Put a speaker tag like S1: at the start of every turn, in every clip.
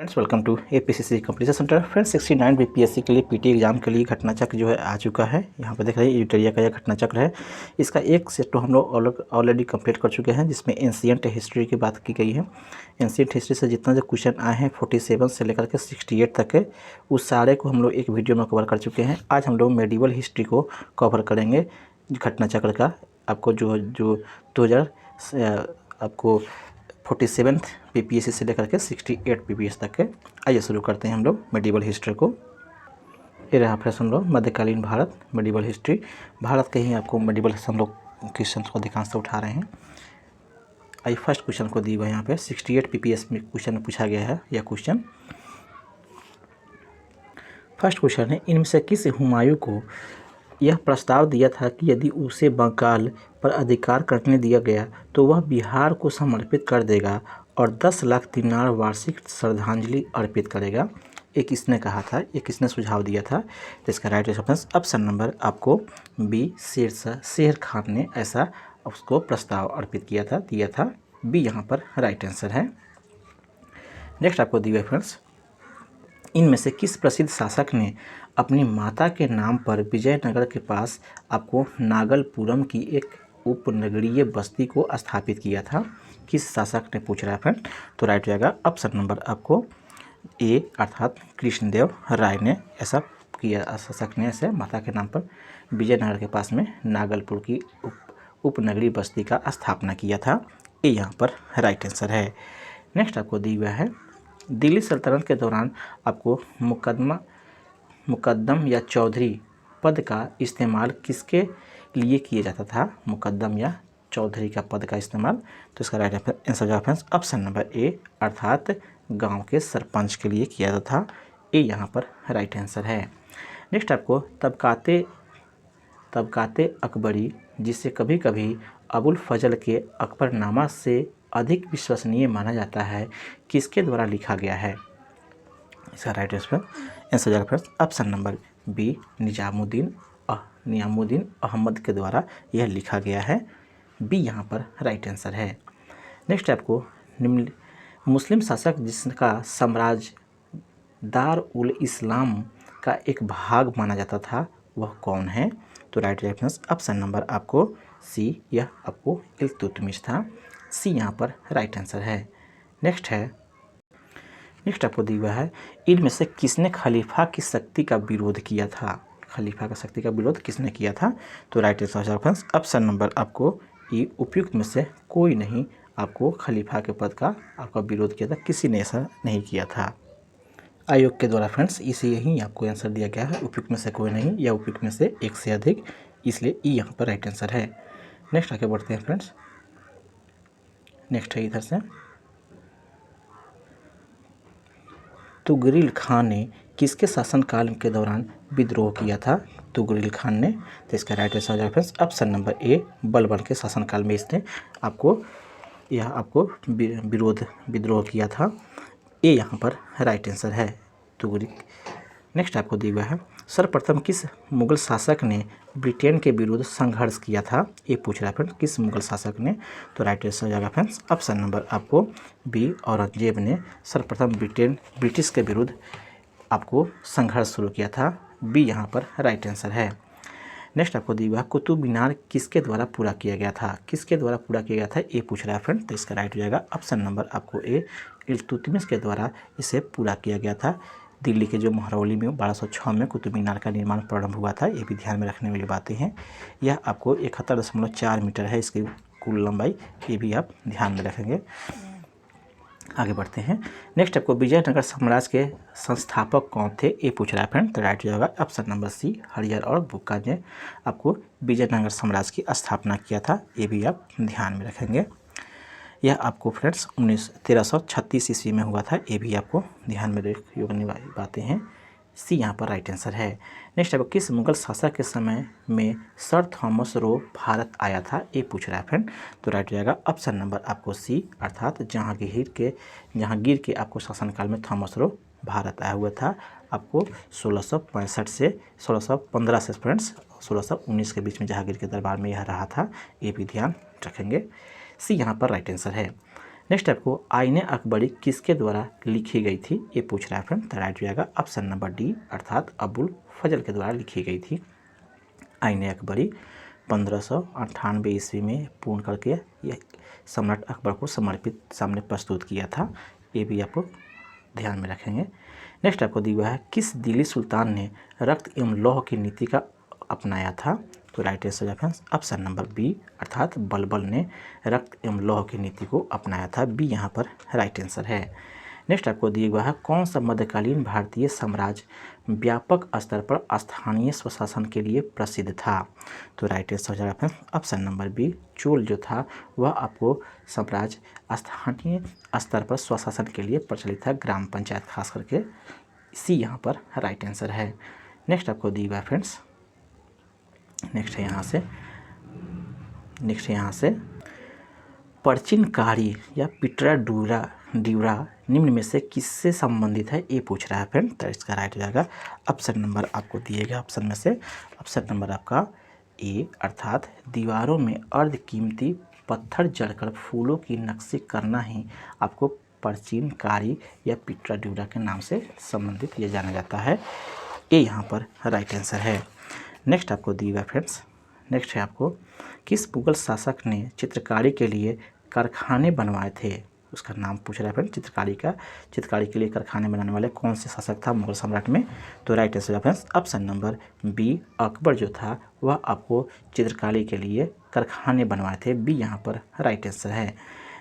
S1: Friends welcome to APCC competition centre. Friends 69 BPSC के लिए PT exam के लिए घटना चक्र जो है आ चुका है। यहाँ पर देख रहे हैं यूटेरिया का यह घटना चक्र है। इसका एक सेट तो हम लोग ऑलरेडी कंप्लीट कर चुके हैं, जिसमें एंशिएंट हिस्ट्री की बात की गई है। एंशिएंट हिस्ट्री से जितना जो क्वेश्चन आए हैं 47 से लेकर के 68 तक है, उस सारे को हम लोग एक वीडियो में कवर कर चुके हैं। आज हम लोग मेडिवल हिस्ट्री को कवर करेंगे घटना चक्र का। आपको जो 2000 आपको 47 बीपीएससी से लेकर के 68 बीपीएस तक के। आइए शुरू करते हैं हम लोग मेडिवल हिस्ट्री को। ये रहा फ्रेंड्स हम लोग मध्यकालीन भारत मेडिवल हिस्ट्री। भारत के ही आपको मेडिवल हम लोग क्वेश्चन को अधिकांश से उठा रहे हैं। आइए फर्स्ट क्वेश्चन को दी हुआ है यहाँ पे 68 बीपीएस में क्वेश्चन पूछा गया है। यह क्वेश्चन फर्स्ट क्वेश्चन है, इनमें से किस हुमायूं को यह प्रस्ताव दिया था कि यदि उसे बंगाल पर अधिकार करने दिया गया तो वह बिहार को समर्पित कर देगा और 10 लाख दिनार वार्षिक श्रद्धांजलि अर्पित करेगा। एक इसने कहा था, एक इसने सुझाव दिया था। तो इसका राइट ऑप्शन नंबर आपको बी शेर खान ने ऐसा उसको प्रस्ताव अर्पित दिया था। बी यहाँ पर राइट आंसर है। नेक्स्ट आपको दिया फ्रेंड्स, इनमें से किस प्रसिद्ध शासक ने अपनी माता के नाम पर विजयनगर के पास आपको नागलपुरम की एक उपनगरीय बस्ती को स्थापित किया था? किस शासक ने पूछ रहा है फ्रेंड। तो राइट हो जाएगा ऑप्शन नंबर आपको ए अर्थात कृष्णदेव राय ने ऐसा किया। शासक ने ऐसे माता के नाम पर विजयनगर के पास में नागलपुर की उपनगरीय बस्ती का स्थापना किया था। ये यहाँ पर राइट आंसर है। नेक्स्ट आपको दी हुआ है, दिल्ली सल्तनत के दौरान आपको मुकद्दम या चौधरी पद का इस्तेमाल किसके लिए किया जाता था? मुकद्दम या चौधरी का पद का इस्तेमाल। तो इसका राइट आंसर जो है ऑप्शन नंबर ए अर्थात गांव के सरपंच के लिए किया जाता था। ये यहाँ पर राइट आंसर है। नेक्स्ट आपको तबकाते अकबरी, जिसे कभी कभी अबुल फजल के अकबरनामा से अधिक विश्वसनीय माना जाता है, किसके द्वारा लिखा गया है? इसका राइट आंसर जाएगा option number B Nizamuddin Ahmad के द्वारा यह लिखा गया है। बी यहाँ पर राइट आंसर है। नेक्स्ट आपको मुस्लिम शासक जिसका साम्राज्य दार उल इस्लाम का एक भाग माना जाता था, वह कौन है? तो राइट रेफरेंस ऑप्शन नंबर आपको सी, यह आपको इल्तुतमिश था। सी यहाँ पर राइट आंसर है। नेक्स्ट आपको दिया हुआ है, इनमें से किसने खलीफा की शक्ति का विरोध किया था? खलीफा का शक्ति का विरोध किसने किया था? तो राइट आंसर ऑप्शन नंबर आपको ई उपयुक्त में से कोई नहीं आपको खलीफा के पद का आपका विरोध किया था। किसी ने ऐसा नहीं किया था आयोग के द्वारा फ्रेंड्स। इसे यही आपको आंसर दिया गया है, उपयुक्त में से कोई नहीं या उपयुक्त में से एक से अधिक, इसलिए ई यहाँ पर राइट आंसर है। नेक्स्ट आगे बढ़ते हैं फ्रेंड्स। नेक्स्ट है इधर से, तुगरिल खान ने किसके शासनकाल के दौरान विद्रोह किया था? तुगरिल खान ने। तो इसका राइट आंसर है फ्रेंड्स ऑप्शन नंबर ए बलबन के शासनकाल में इसने आपको विद्रोह किया था। ये यहाँ पर राइट आंसर है तुगरिल। नेक्स्ट आपको दिया हुआ है, सर्वप्रथम किस मुगल शासक ने ब्रिटेन के विरुद्ध संघर्ष किया था? ये पूछ रहा है फ्रेंड्स, किस मुगल शासक ने? तो राइट आंसर जाएगा फ्रेंड्स ऑप्शन नंबर आपको बी औरंगजेब ने सर्वप्रथम ब्रिटिश के विरुद्ध आपको संघर्ष शुरू किया था। बी यहाँ पर राइट आंसर है। नेक्स्ट आपको दिया हुआ, कुतुब मीनार किसके द्वारा पूरा किया गया था? किसके द्वारा पूरा किया गया था ये पूछ रहा है फ्रेंड। तो इसका राइट हो जाएगा ऑप्शन नंबर आपको ए इल्तुतमिश के द्वारा इसे पूरा किया गया था। दिल्ली के जो महरौली में 1206 में कुतुब मीनार का निर्माण प्रारंभ हुआ था। ये भी ध्यान में रखने वाली बातें हैं। यह आपको 71.4 मीटर है इसकी कुल लंबाई, ये भी आप ध्यान में रखेंगे। आगे बढ़ते हैं। नेक्स्ट आपको विजयनगर साम्राज्य के संस्थापक कौन थे? ये पूछ रहा है फ्रेंड। तो राइट हो जाएगा ऑप्शन नंबर सी हरिहर और बुक्का ने आपको विजयनगर साम्राज्य की स्थापना किया था। ये भी आप ध्यान में रखेंगे। यह आपको फ्रेंड्स 1336 ईस्वी में हुआ था। ये भी आपको ध्यान में रखने वाली बातें हैं। सी यहाँ पर राइट आंसर है। नेक्स्ट आपको किस मुगल शासक के समय में सर थॉमस रो भारत आया था? ये पूछ रहा है फ्रेंड। तो राइट हो जाएगा ऑप्शन नंबर आपको सी अर्थात जहांगीर के आपको शासनकाल में थॉमस रो भारत आया हुआ था। आपको 1665 से 1615 से फ्रेंड्स 1619 के बीच में जहांगीर के दरबार में यह रहा था। ये भी ध्यान रखेंगे। सी यहाँ पर राइट आंसर है। नेक्स्ट आपको आईने अकबरी किसके द्वारा लिखी गई थी, ये पूछ रहा है फ्रेंड। तो राइट हो जाएगा ऑप्शन नंबर डी अर्थात अबुल फजल के द्वारा लिखी गई थी। आईने अकबरी 1598 ईस्वी में पूर्ण करके यह सम्राट अकबर को समर्पित सामने प्रस्तुत किया था, ये भी आपको ध्यान में रखेंगे। नेक्स्ट आपको दिया हुआ है किस दिल्ली सुल्तान ने रक्त एवं लौह की नीति का अपनाया था, तो राइट आंसर है ऑप्शन नंबर बी अर्थात बलबल ने रक्त एवं लौह की नीति को अपनाया था, बी यहाँ पर राइट आंसर है। नेक्स्ट आपको दिया हुआ है कौन सा मध्यकालीन भारतीय साम्राज्य व्यापक स्तर पर स्थानीय स्वशासन के लिए प्रसिद्ध था, तो राइट आंसर हो जाएगा ऑप्शन नंबर बी चोल जो था वह आपको साम्राज्य स्थानीय स्तर पर स्वशासन के लिए प्रचलित था, ग्राम पंचायत खास करके, सी यहाँ पर राइट आंसर है। नेक्स्ट आपको दिया हुआ है फ्रेंड्स, नेक्स्ट यहाँ से प्राचीनकारी या पिटरा ड्यूरा निम्न में से किससे संबंधित है, ये पूछ रहा है फ्रेंड। तो इसका राइट हो जाएगा ऑप्शन नंबर आपको दिए गए ऑप्शन में से ऑप्शन नंबर आपका ए अर्थात दीवारों में अर्धकीमती पत्थर जड़कर फूलों की नक्शी करना ही आपको प्राचीनकारी या पिटरा ड्यूरा के नाम से संबंधित ये जाना जाता है, ये यहाँ पर राइट आंसर है। नेक्स्ट आपको दिएगा फ्रेंड्स, नेक्स्ट है आपको किस मुगल शासक ने चित्रकारी के लिए कारखाने बनवाए थे, उसका नाम पूछ रहा है फ्रेंड। चित्रकारी के लिए कारखाने बनाने वाले कौन से शासक था मुगल सम्राट में, तो राइट आंसर है friends option number B Akbar जो था वह आपको चित्रकारी के लिए कारखाने बनवाए थे, बी यहाँ पर राइट आंसर है।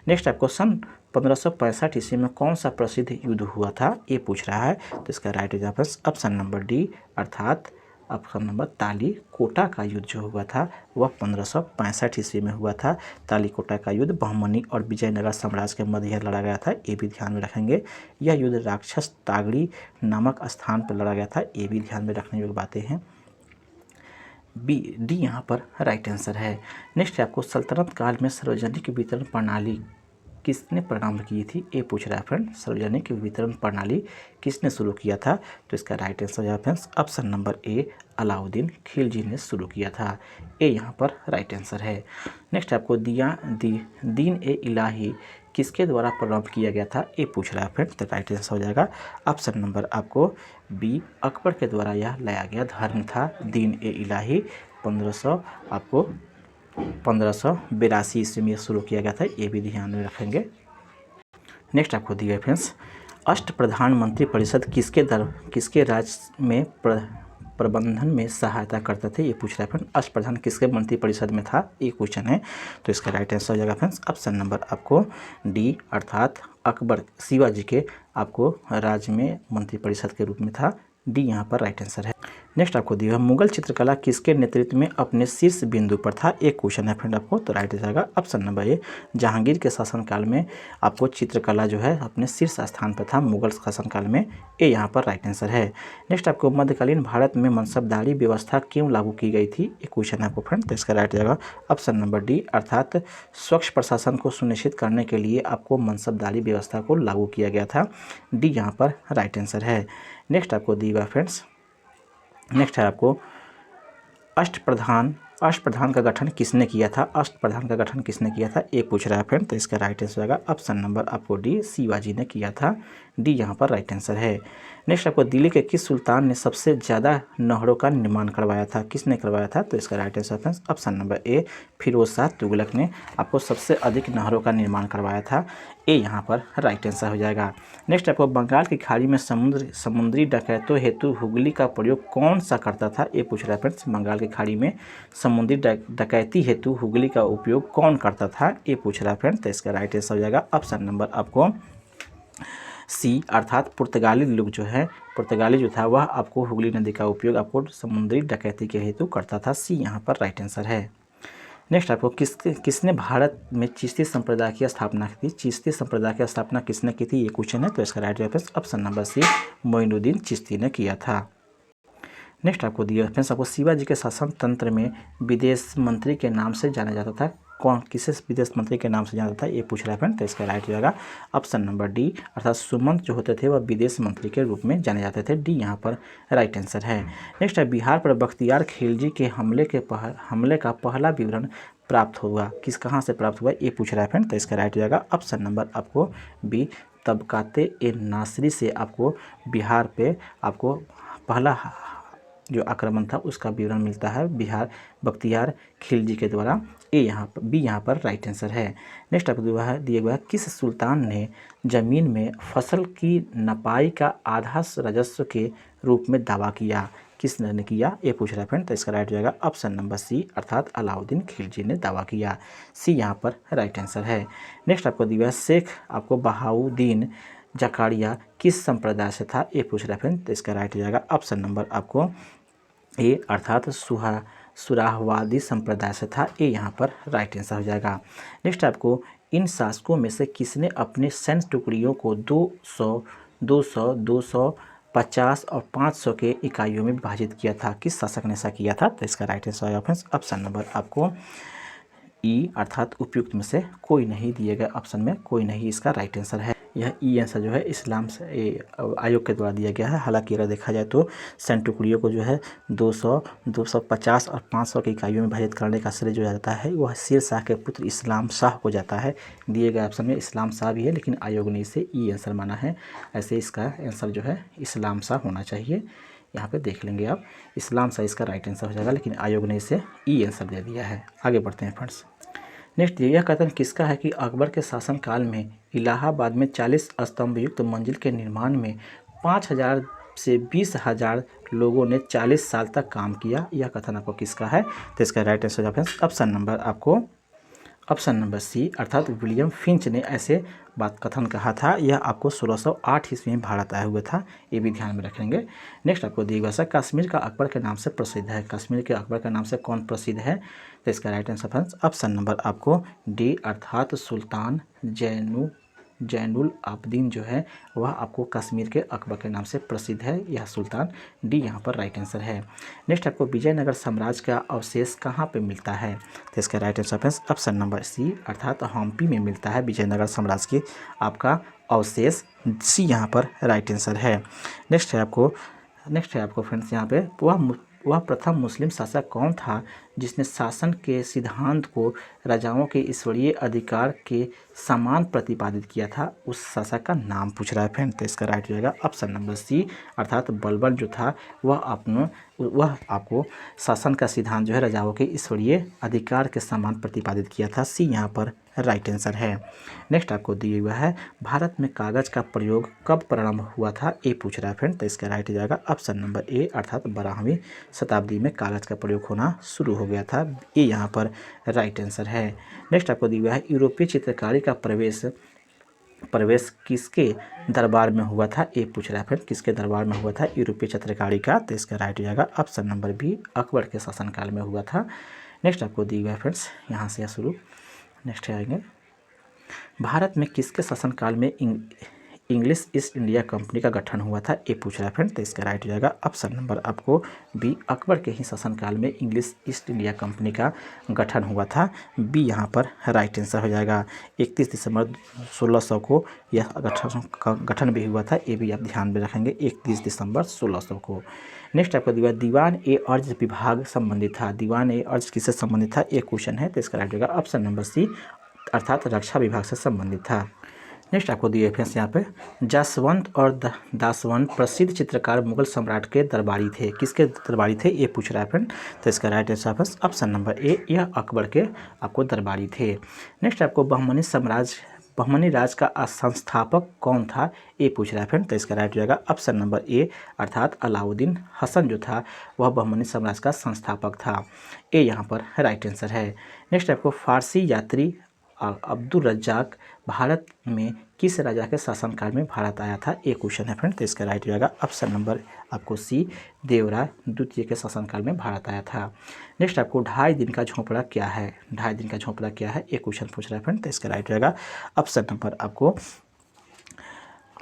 S1: नेक्स्ट आपको सन 1565 ईस्वी में कौन सा प्रसिद्ध युद्ध हुआ था, ये पूछ रहा है। तो इसका right answer friends option number D अर्थात ऑप्शन नंबर तालीकोटा का युद्ध जो हुआ था वह 1565 ईस्वी में हुआ था। तालीकोटा का युद्ध बहमनी और विजयनगर साम्राज्य के मध्य लड़ा गया था, ये भी ध्यान में रखेंगे। यह युद्ध राक्षस तागड़ी नामक स्थान पर लड़ा गया था, ये भी ध्यान में रखने योग्य बातें हैं, बी डी यहाँ पर राइट आंसर है। नेक्स्ट आपको सल्तनत काल में सार्वजनिक वितरण प्रणाली किसने प्रारंभ की थी, ये पूछ रहा है फ्रेंड। सार्वजनिक वितरण प्रणाली किसने शुरू किया था, तो इसका राइट आंसर है फ्रेंड्स ऑप्शन नंबर ए अलाउद्दीन खिलजी ने शुरू किया था, ए यहाँ पर राइट आंसर है। नेक्स्ट आपको दीन ए इलाही किसके द्वारा प्रारंभ किया गया था, ये पूछ रहा है फ्रेंड। तो राइट आंसर हो जाएगा ऑप्शन नंबर आपको बी अकबर के द्वारा यह लाया गया धर्म था दीन ए इलाही 1582 ईस्वी में शुरू किया गया था, ये भी ध्यान में रखेंगे। नेक्स्ट आपको दिया फ्रेंड्स अष्ट प्रधानमंत्री परिषद किसके राज्य में प्रबंधन में सहायता करते थे, ये पूछ रहा है फ्रेंड। अष्ट प्रधान किसके मंत्री परिषद में था, ये क्वेश्चन है। तो इसका राइट आंसर हो जाएगा फ्रेंड्स ऑप्शन नंबर आपको डी अर्थात अकबर शिवाजी के आपको राज्य में मंत्री परिषद के रूप में था, डी यहाँ पर राइट आंसर है। नेक्स्ट आपको दिया मुगल चित्रकला किसके नेतृत्व में अपने शीर्ष बिंदु पर था, एक क्वेश्चन है फ्रेंड आपको। तो राइट आएगा ऑप्शन नंबर ए जहांगीर के शासनकाल में आपको चित्रकला जो है अपने शीर्ष स्थान पर था मुगल शासनकाल में, ए यहाँ पर राइट आंसर है। नेक्स्ट आपको मध्यकालीन भारत में मनसबदारी व्यवस्था क्यों लागू की गई थी, एक क्वेश्चन है आपको फ्रेंड। तो इसका राइट आएगा ऑप्शन नंबर डी अर्थात स्वच्छ प्रशासन को सुनिश्चित करने के लिए आपको मनसबदारी व्यवस्था को लागू किया गया था, डी यहाँ पर राइट आंसर है। नेक्स्ट आपको दिया फ्रेंड्स, नेक्स्ट है आपको अष्टप्रधान का गठन किसने किया था, अष्टप्रधान का गठन किसने किया था, ये पूछ रहा है फ्रेंड। तो इसका राइट आंसर होगा ऑप्शन नंबर आपको डी शिवाजी ने किया था, डी यहाँ पर राइट आंसर है। नेक्स्ट आपको दिल्ली के किस सुल्तान ने सबसे ज़्यादा नहरों का निर्माण करवाया था, किसने करवाया था, तो इसका right answer friends option number A Firoz Shah Tughlaq ने आपको सबसे अधिक नहरों का निर्माण करवाया था, ए यहाँ पर राइट आंसर हो जाएगा। नेक्स्ट आपको बंगाल की खाड़ी में समुद्री डकैतों हेतु हुगली का प्रयोग कौन सा करता था, ये पूछ रहा है फ्रेंड्स। बंगाल की खाड़ी में समुद्री डकैती हेतु हुगली का उपयोग कौन करता था, ये पूछ रहा है फ्रेंड। तो इसका राइट आंसर हो जाएगा ऑप्शन नंबर आपको सी अर्थात पुर्तगाली लोग जो है पुर्तगाली जो था वह आपको हुगली नदी का उपयोग आपको समुद्री डकैती के हेतु करता था, सी यहाँ पर राइट आंसर है। नेक्स्ट आपको किसने भारत में चिश्ती संप्रदाय की स्थापना की थी, चिश्ती संप्रदाय की स्थापना किसने की थी, ये क्वेश्चन है। तो इसका right answer option number C Moinuddin Chishti ने किया था। नेक्स्ट आपको दिया फ्रेंड्स आपको शिवाजी के शासन तंत्र में विदेश मंत्री के नाम से जाना जाता था, कौन किसे विदेश मंत्री के नाम से जाना जाता है, ये पूछ रहा है फ्रेंड। तो इसका राइट जाएगा ऑप्शन नंबर डी अर्थात सुमंत जो होते थे वह विदेश मंत्री के रूप में जाने जाते थे, डी यहाँ पर राइट आंसर है। नेक्स्ट है बिहार पर बख्तियार खिलजी के हमले का पहला विवरण प्राप्त हुआ, किस कहाँ से प्राप्त हुआ ये पूछ रहा है फ्रेंड। तो इसका राइट हो जाएगा ऑप्शन नंबर आपको बी, तबकाते ए नासरी से आपको बिहार पे आपको पहला जो आक्रमण था उसका विवरण मिलता है बिहार बख्तियार खिलजी के द्वारा। ए यहाँ पर, बी यहाँ पर राइट आंसर है। नेक्स्ट आपको दिया हुआ है किस सुल्तान ने ज़मीन में फसल की नपाई का आधा राजस्व के रूप में दावा किया, किसने किया ये पूछ रहा है फ्रेंड। तो इसका राइट हो जाएगा ऑप्शन नंबर सी, अर्थात अलाउद्दीन खिलजी ने दावा किया। सी यहाँ पर राइट आंसर है। नेक्स्ट आपको दिया हुआ है शेख आपको बहाउद्दीन जकारिया किस संप्रदाय से था ये पूछ रहा है फ्रेंड। तो इसका राइट हो जाएगा ऑप्शन नंबर आपको ए, अर्थात सुराहवादी संप्रदाय से था। ए यहाँ पर राइट आंसर हो जाएगा। नेक्स्ट आपको इन शासकों में से किसने अपने सैन्य टुकड़ियों को 200, 200, 250 और 500 के इकाइयों में विभाजित किया था, किस शासक ने ऐसा किया था। तो इसका राइट आंसर है ऑप्शन नंबर आपको ई, अर्थात उपयुक्त में से कोई नहीं, दिए गए ऑप्शन में कोई नहीं इसका राइट आंसर है। यह ई आंसर जो है इस्लाम से आयोग के द्वारा दिया गया है। हालांकि अगर देखा जाए तो सैन्य टुकड़ियों को जो है 200, 250 और 500 की इकाइयों में विभाजित करने का श्रेय जो जाता है वह शेर शाह के पुत्र इस्लाम शाह को जाता है। दिए गए ऑप्शन में इस्लाम शाह भी है, लेकिन आयोग ने इसे ई आंसर माना है। ऐसे इसका आंसर जो है इस्लाम शाह होना चाहिए। यहाँ पे देख लेंगे आप, इस्लाम शाह इसका राइट आंसर हो जाएगा, लेकिन आयोग ने इसे ई आंसर दे दिया है। आगे बढ़ते हैं फ्रेंड्स। नेक्स्ट यह कथन किसका है कि अकबर के शासनकाल में इलाहाबाद में 40 स्तंभ युक्त मंजिल के निर्माण में 5000 से 20,000 लोगों ने 40 साल तक काम किया। यह कथन आपको किसका है। तो इसका राइट आंसर ऑप्शन नंबर आपको ऑप्शन नंबर सी, अर्थात विलियम फिंच ने ऐसे बात कथन कहा था। यह आपको 1608 ईस्वी में भारत आया हुआ था, ये भी ध्यान में रखेंगे। नेक्स्ट आपको दिया हुआ कश्मीर का अकबर के नाम से प्रसिद्ध है, कश्मीर के अकबर के नाम से कौन प्रसिद्ध है। तो इसका राइट आंसर ऑप्शन नंबर आपको डी, अर्थात सुल्तान जैनुल आबदीन जो है वह आपको कश्मीर के अकबर के नाम से प्रसिद्ध है। यह सुल्तान, डी यहाँ पर राइट आंसर है। नेक्स्ट आपको विजयनगर साम्राज्य का अवशेष कहाँ पे मिलता है। तो इसका right answer option number C, अर्थात हम्पी में मिलता है विजयनगर साम्राज्य की आपका अवशेष। सी यहाँ पर राइट आंसर है। नेक्स्ट है आपको फ्रेंड्स यहाँ पे वह प्रथम मुस्लिम शासक कौन था जिसने शासन के सिद्धांत को राजाओं के ईश्वरीय अधिकार के समान प्रतिपादित किया था। उस शासक का नाम पूछ रहा है फ्रेंड। तो इसका राइट हो जाएगा ऑप्शन नंबर सी, अर्थात बलबन जो था वह आपको शासन का सिद्धांत जो है राजाओं के ईश्वरीय अधिकार के समान प्रतिपादित किया था। सी यहाँ पर राइट आंसर है। नेक्स्ट आपको दिया हुआ है भारत में कागज़ का प्रयोग कब प्रारंभ हुआ था, ए पूछ रहा है फ्रेंड। तो इसका राइट हो जाएगा ऑप्शन नंबर ए, अर्थात 12वीं शताब्दी में कागज़ का प्रयोग होना शुरू हो गया था। ये यहाँ पर राइट आंसर है। नेक्स्ट आपको दिया हुआ है यूरोपीय चित्रकारी का प्रवेश किसके दरबार में हुआ था, ए पूछ रहा है फ्रेंड। किसके दरबार में हुआ था यूरोपीय चित्रकारी का। तो इसका राइट हो जाएगा ऑप्शन नंबर बी, अकबर के शासनकाल में हुआ था। नेक्स्ट आपको दिया हुआ है फ्रेंड्स, यहाँ से शुरू नेक्स्ट आएंगे भारत में किसके शासनकाल में इंग्लिश ईस्ट इंडिया कंपनी का गठन हुआ था, ये पूछ रहा है फ्रेंड। तो इसका राइट हो जाएगा ऑप्शन नंबर आपको बी, अकबर के ही शासनकाल में इंग्लिश ईस्ट इंडिया कंपनी का गठन हुआ था। बी यहाँ पर राइट आंसर हो जाएगा। 31 दिसंबर 1600 को यह गठन भी हुआ था, ये भी आप ध्यान में रखेंगे 31 दिसंबर 1600 को। नेक्स्ट आपको दिया दीवान ए अर्ज विभाग संबंधित था, दीवान ए अर्ज किससे संबंधित था, ये क्वेश्चन है। तो इसका राइट होगा ऑप्शन नंबर सी, अर्थात रक्षा विभाग से संबंधित था। नेक्स्ट आपको दिए फ्रेंड्स यहाँ पे जसवंत और दासवंत प्रसिद्ध चित्रकार मुगल सम्राट के दरबारी थे, किसके दरबारी थे, ये पूछ रहा है फ्रेंड। तो इसका राइट आंसर ऑप्शन नंबर ए, यह अकबर के आपको दरबारी थे। नेक्स्ट आपको बहमनी राज का संस्थापक कौन था, ये पूछ रहा है फ्रेंड। तो इसका राइट हो जाएगा ऑप्शन नंबर ए, अर्थात अलाउद्दीन हसन जो था वह बहमनी साम्राज्य का संस्थापक था। ए यहाँ पर राइट आंसर है। नेक्स्ट आपको फारसी यात्री अब्दुल रज्जाक भारत में किस राजा के शासनकाल में भारत आया था, एक क्वेश्चन है फ्रेंड। तो इसका राइट हो जाएगा ऑप्शन नंबर आपको सी, देवराय द्वितीय के शासनकाल में भारत आया था। नेक्स्ट आपको 2.5 दिन का झोंपड़ा क्या है, 2.5 दिन का झोंपड़ा क्या है, एक क्वेश्चन पूछ रहा है फ्रेंड। तो इसका राइट हो जाएगा ऑप्शन नंबर आपको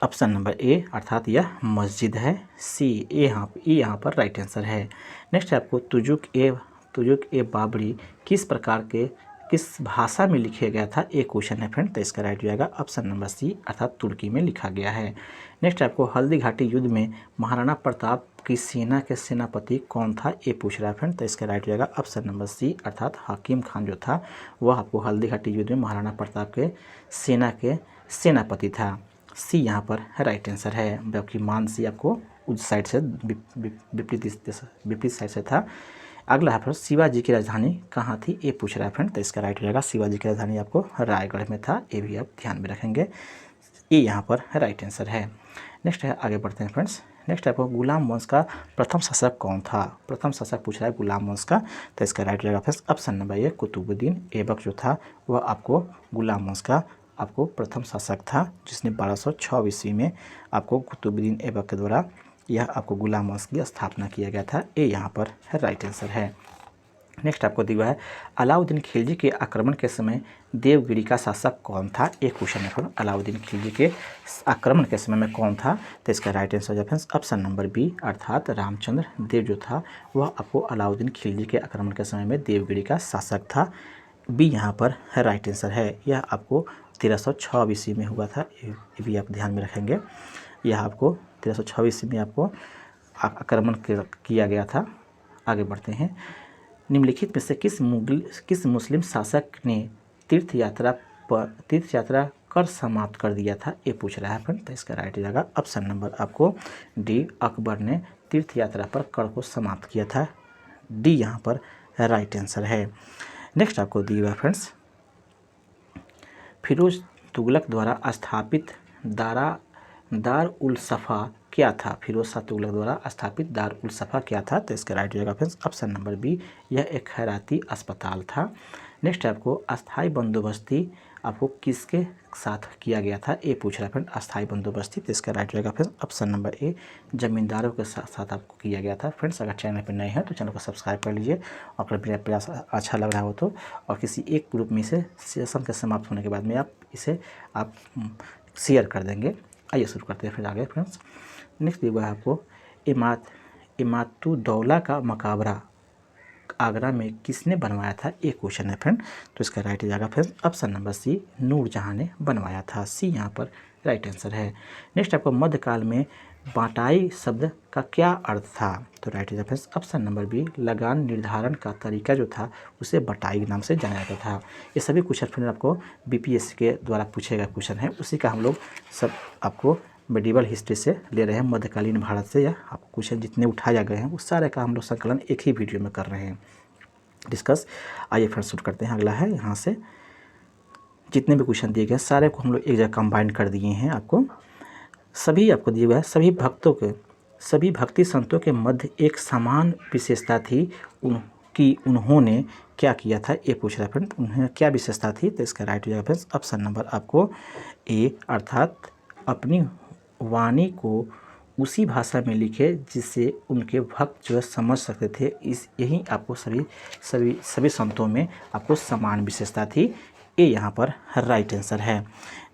S1: ऑप्शन नंबर ए, अर्थात यह मस्जिद है। सी, ए यहाँ पर राइट आंसर है। नेक्स्ट आपको तुजुक ए बाबरी किस भाषा में लिखा गया था, एक क्वेश्चन है फ्रेंड। तो इसका राइट हो जाएगा ऑप्शन नंबर सी, अर्थात तुर्की में लिखा गया है। नेक्स्ट आपको हल्दी घाटी युद्ध में महाराणा प्रताप की सेना के सेनापति कौन था, ये पूछ रहा है फ्रेंड। तो इसका राइट हो जाएगा ऑप्शन नंबर सी, अर्थात हाकिम खान जो था वह आपको हल्दी घाटी युद्ध में महाराणा प्रताप के सेना के सेनापति था। सी यहाँ पर राइट आंसर है, जबकि मान सी आपको उस साइड से विपरीत साइड से था। अगला है फ्रेंड, शिवाजी की राजधानी कहाँ थी, ये पूछ रहा है फ्रेंड। तो इसका राइट हो जाएगा शिवाजी की राजधानी आपको रायगढ़ में था, ये भी आप ध्यान में रखेंगे, ये यहाँ पर राइट आंसर है। नेक्स्ट है, आगे बढ़ते हैं फ्रेंड्स। नेक्स्ट आपको गुलाम वंश का प्रथम शासक कौन था, प्रथम शासक पूछ रहा है गुलाम वंश का। तो इसका राइट हो जाएगा friends option number A, Qutubuddin Aibak जो था वह आपको गुलाम वंश का आपको प्रथम शासक था, जिसने 1206 ईस्वी में आपको कुतुबुद्दीन ऐबक के द्वारा यह आपको गुलाम वंश की स्थापना किया गया था, ये यहाँ पर राइट आंसर है। नेक्स्ट आपको दिया है, अलाउद्दीन खिलजी के आक्रमण के समय देवगिरी का शासक कौन था, एक क्वेश्चन है फ्रेंड। अलाउद्दीन खिलजी के आक्रमण के समय में कौन था, तो इसका राइट आंसर है फ्रेंड्स ऑप्शन नंबर बी, अर्थात रामचंद्र देव जो था वह आपको अलाउद्दीन खिलजी के आक्रमण के समय में देवगिरी का शासक था, बी यहाँ पर राइट आंसर है। यह आपको 1306 ईस्वी में हुआ था, ये भी आप ध्यान में रखेंगे। यह आपको 1306 ईस्वी में आपको आक्रमण किया गया था। आगे बढ़ते हैं, निम्नलिखित में से किस मुस्लिम शासक ने तीर्थ यात्रा कर समाप्त कर दिया था, ये पूछ रहा है फ्रेंड। तो इसका राइट हो जाएगा ऑप्शन नंबर आपको डी, अकबर ने तीर्थ यात्रा पर कर को समाप्त किया था, डी यहाँ पर राइट आंसर है। नेक्स्ट आपको दिया हुआ फ्रेंड्स, फिरोज तुगलक द्वारा स्थापित दार उल सफ़ा क्या था, फिरोज शाह तुगलक द्वारा स्थापित दार उल सफ़ा क्या था, तो इसका राइट हो जाएगा फ्रेंड्स ऑप्शन नंबर बी, यह एक खैराती अस्पताल था। नेक्स्ट आपको अस्थाई बंदोबस्ती आपको किसके साथ किया गया था, ये पूछ रहा है फ्रेंड, अस्थाई बंदोबस्ती। तो इसका राइट हो जाएगा फ्रेंड्स ऑप्शन नंबर ए, जमींदारों के साथ आपको किया गया था। फ्रेंड्स अगर चैनल पर नए हैं तो चैनल को सब्सक्राइब कर लीजिए, और अगर मेरा प्रयास अच्छा लग रहा हो तो, और किसी एक ग्रुप में से सेशन के समाप्त होने के बाद में इसे आप शेयर कर देंगे। आइए शुरू करते हैं फिर आगे फ्रेंड्स। नेक्स्ट दिया हुआ है आपको, इमातुद्दौला का मकबरा आगरा में किसने बनवाया था, एक क्वेश्चन है फ्रेंड। तो इसका राइट हो जाएगा friend option number C, Noorjahan ने बनवाया था, सी यहाँ पर राइट आंसर है। नेक्स्ट आपको मध्यकाल में बाटाई शब्द का क्या अर्थ था, तो राइट हो जाएगा फ्रेंड्स ऑप्शन नंबर बी, लगान निर्धारण का तरीका जो था उसे बटाई के नाम से जाना जाता था। ये सभी क्वेश्चन फ्रेंड आपको बीपीएससी के द्वारा पूछे गए क्वेश्चन है, उसी का हम लोग सब आपको मेडिवल हिस्ट्री से ले रहे हैं, मध्यकालीन भारत से, या आपको क्वेश्चन जितने उठाया गए हैं उस सारे का हम लोग संकलन एक ही वीडियो में कर रहे हैं डिस्कस। आइए फिर शुरू करते हैं। अगला है, यहाँ से जितने भी क्वेश्चन दिए गए सारे को हम लोग एक जगह कंबाइन कर दिए हैं। आपको सभी आपको दिए हुए है, सभी भक्ति संतों के मध्य एक समान विशेषता थी, कि उन्होंने क्या किया था, ये पूछ रहा है फ्रेंड, उन्हें क्या विशेषता थी। तो इसका राइट हो जाएगा फ्रेंड्स ऑप्शन नंबर आपको ए, अर्थात अपनी वाणी को उसी भाषा में लिखे जिससे उनके भक्त जो है समझ सकते थे। यही आपको सभी संतों में आपको समान विशेषता थी, ये यहाँ पर राइट आंसर है।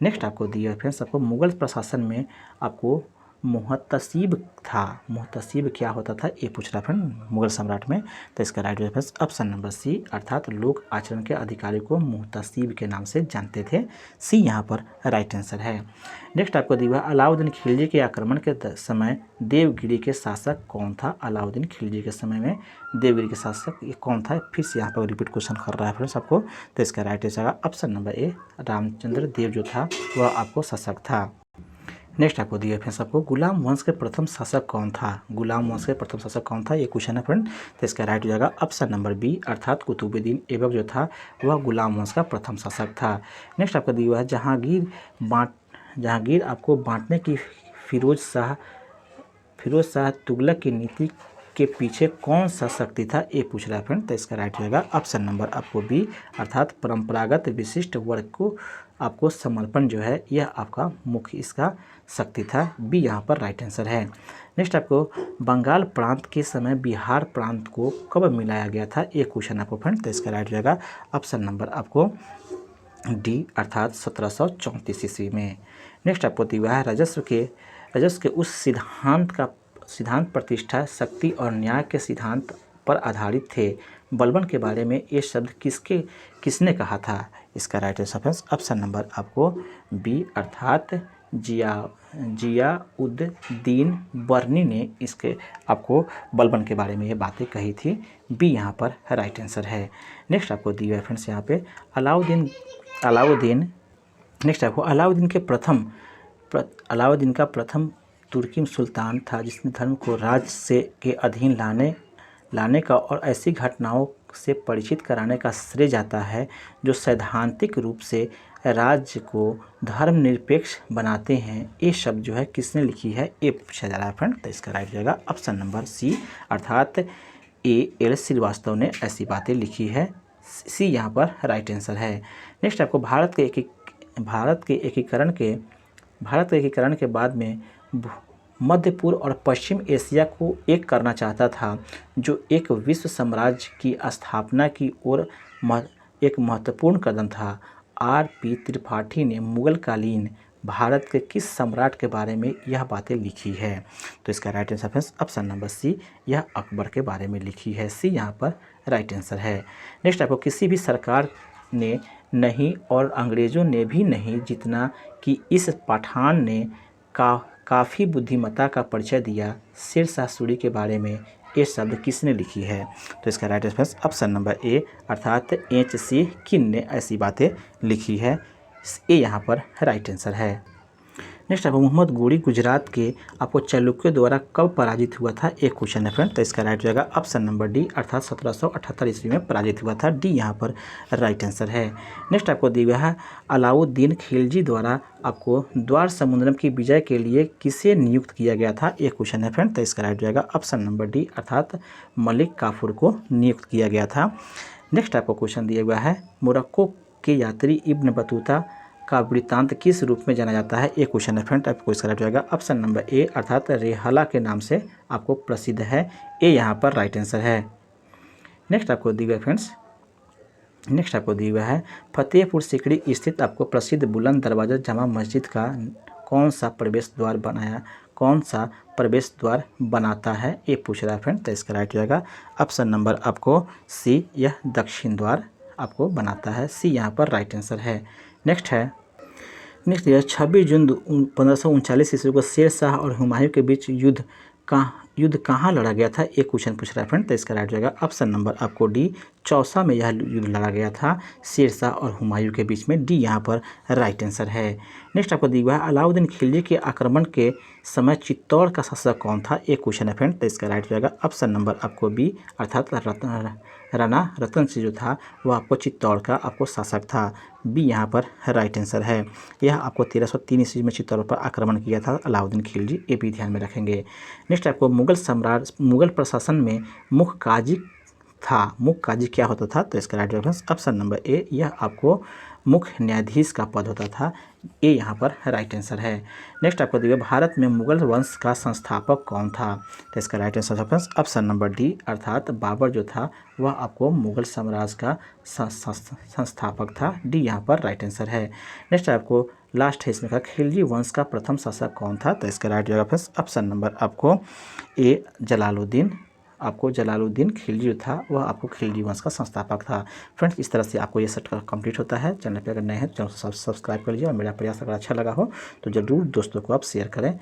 S1: नेक्स्ट आपको दिया फ्रेंड्स, आपको मुगल प्रशासन में आपको मुहतसिब था, मुहतसिब क्या होता था, ये पूछ रहा फ्रेंड मुगल सम्राट में। तो इसका right friends option number C, अर्थात लोक आचरण के अधिकारी को मुहतसिब के नाम से जानते थे, सी यहाँ पर राइट आंसर है। नेक्स्ट आपको दिया, अलाउद्दीन खिलजी के आक्रमण के समय देवगिरी के शासक कौन था, अलाउद्दीन खिलजी के समय में देवगिरी के शासक ये कौन था, फिर से यहाँ पर रिपीट क्वेश्चन कर रहा है फ्रेंड्स आपको। तो इसका right answer option number A, Ramchandra Dev जो था वह आपको शासक था। नेक्स्ट आपको दिया फ्रेंड्स, आपको गुलाम वंश के प्रथम शासक कौन था, गुलाम वंश के प्रथम शासक कौन था, ये क्वेश्चन है फ्रेंड। तो इसका राइट हो जाएगा ऑप्शन नंबर बी, अर्थात कुतुबुद्दीन ऐबक जो था वह गुलाम वंश का प्रथम शासक था। नेक्स्ट आपको दिया हुआ है, जहांगीर आपको बांटने की फिरोज शाह तुगलक की नीति के पीछे कौन सा शक्ति था, ये पूछ रहा है फ्रेंड। तो इसका राइट हो जाएगा ऑप्शन नंबर आपको बी, अर्थात परंपरागत विशिष्ट वर्ग को आपको समर्पण जो है यह आपका मुख्य इसका शक्ति था, बी यहाँ पर राइट आंसर है। नेक्स्ट आपको बंगाल प्रांत के समय बिहार प्रांत को कब मिलाया गया था, एक क्वेश्चन आपको फ्रेंड। तो इसका राइट हो जाएगा ऑप्शन नंबर आपको डी, अर्थात 1734 ईस्वी में। नेक्स्ट आपको दिया है, राजस्व के उस सिद्धांत प्रतिष्ठा, शक्ति और न्याय के सिद्धांत पर आधारित थे, बलबन के बारे में ये शब्द किसने कहा था, इसका राइट आंसर ऑप्शन नंबर आपको बी, अर्थात जियाउद्दीन बर्नी ने इसके आपको बलबन के बारे में ये बातें कही थी। बी यहाँ पर राइट आंसर है। नेक्स्ट आपको दिया है फ्रेंड्स यहाँ पे अलाउद्दीन नेक्स्ट आपको अलाउद्दीन का प्रथम तुर्की सुल्तान था जिसने धर्म को राज्य से के अधीन लाने का और ऐसी घटनाओं से परिचित कराने का श्रेय जाता है जो सैद्धांतिक रूप से राज्य को धर्मनिरपेक्ष बनाते हैं। ये शब्द जो है किसने लिखी है, ये पूछा जा रहा है फ्रेंड। तो इसका राइट जाएगा ऑप्शन नंबर सी अर्थात A.L. श्रीवास्तव ने ऐसी बातें लिखी है। सी यहाँ पर राइट आंसर है। नेक्स्ट आपको भारत के एकीकरण के बाद में मध्य पूर्व और पश्चिम एशिया को एक करना चाहता था जो एक विश्व साम्राज्य की स्थापना की ओर एक महत्वपूर्ण कदम था। R.P. त्रिपाठी ने मुगलकालीन भारत के किस सम्राट के बारे में यह बातें लिखी है। तो इसका राइट आंसर है ऑप्शन नंबर सी, यह अकबर के बारे में लिखी है। सी यहाँ पर राइट आंसर है। नेक्स्ट आपको किसी भी सरकार ने नहीं और अंग्रेज़ों ने भी नहीं जितना कि इस पठान ने काफ़ी बुद्धिमत्ता का परिचय दिया। शेर शाह सूरी के बारे में ये शब्द किसने लिखी है। तो इसका राइट आंसर ऑप्शन नंबर ए अर्थात H.C. किन ने ऐसी बातें लिखी है। ये यहाँ पर राइट आंसर है। नेक्स्ट आपको मोहम्मद गोरी गुजरात के आपको चालुक्यों द्वारा कब पराजित हुआ था, एक क्वेश्चन है फ्रेंड। तो इसका राइट जाएगा ऑप्शन नंबर डी अर्थात 1778 ईस्वी में पराजित हुआ था। डी यहाँ पर राइट आंसर है। नेक्स्ट आपको दिया है अलाउद्दीन खिलजी द्वारा आपको द्वार समुद्रम की विजय के लिए किसे नियुक्त किया गया था, एक क्वेश्चन है फ्रेंड। तो इसका राइट जाएगा ऑप्शन नंबर डी अर्थात मलिक काफूर को नियुक्त किया गया था। नेक्स्ट आपको क्वेश्चन दिया गया है मोरक्को के यात्री इब्न बतूता का वृत्तांत किस रूप में जाना जाता है, एक क्वेश्चन है फ्रेंड। आपको इसका राइट जाएगा ऑप्शन नंबर ए अर्थात रेहला के नाम से आपको प्रसिद्ध है। ए यहाँ पर राइट आंसर है। नेक्स्ट आपको दिया गया फ्रेंड्स नेक्स्ट आपको दिया गया है फतेहपुर सीकरी स्थित आपको प्रसिद्ध बुलंद दरवाजा जामा मस्जिद का कौन सा प्रवेश द्वार बनाता है, ये पूछ रहा है फ्रेंड। तो इसका राइट जाएगा ऑप्शन नंबर आपको सी, यह दक्षिण द्वार आपको बनाता है। सी यहाँ पर राइट आंसर है। नेक्स्ट 26 जून 1539 ईस्वी को शेर शाह और हुमायूं के बीच युद्ध कहाँ लड़ा गया था, एक क्वेश्चन पूछ रहा है फ्रेंड। तो इसका राइट जाएगा ऑप्शन नंबर आपको डी चौसा में यह युद्ध लड़ा गया था शेर शाह और हुमायूं के बीच में। डी यहाँ पर राइट आंसर है। नेक्स्ट आपको दिया है अलाउद्दीन खिलजी के आक्रमण के समय चित्तौड़ का शासक कौन था, एक क्वेश्चन है फ्रेंड। तो इसका राइट जाएगा ऑप्शन नंबर आपको बी अर्थात राणा रतन सिंह जो था वह आपको चित्तौड़ का आपको शासक था। बी यहाँ पर राइट आंसर है। यह आपको 1303 ईस्वी में चित्तौड़ पर आक्रमण किया था अलाउद्दीन खिलजी, ये भी ध्यान में रखेंगे। नेक्स्ट आपको मुगल प्रशासन में मुख्य काजी क्या होता था, तो इसका राइट रेफरेंस ऑप्शन नंबर ए, यह आपको मुख्य न्यायाधीश का पद होता था। ए यहाँ पर राइट आंसर है। नेक्स्ट आपको दिया भारत में मुगल वंश का संस्थापक कौन था, तो इसका right answer option number D अर्थात बाबर जो था वह आपको मुगल साम्राज्य का संस्थापक था। डी यहाँ पर राइट आंसर है। नेक्स्ट आपको लास्ट है इसमें का खिलजी वंश का प्रथम शासक कौन था, तो इसका राइट ऑप्शन नंबर आपको ए जलालुद्दीन खिलजी जो था वह आपको खिलजी वंश का संस्थापक था। फ्रेंड्स इस तरह से आपको ये सेट कंप्लीट होता है। चैनल पे अगर नए हैं तो चैनल को सब्सक्राइब कर लीजिए और मेरा प्रयास अगर अच्छा लगा हो तो ज़रूर दोस्तों को आप शेयर करें।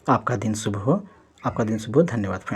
S1: आपका दिन शुभ हो। धन्यवाद फ्रेंड्स।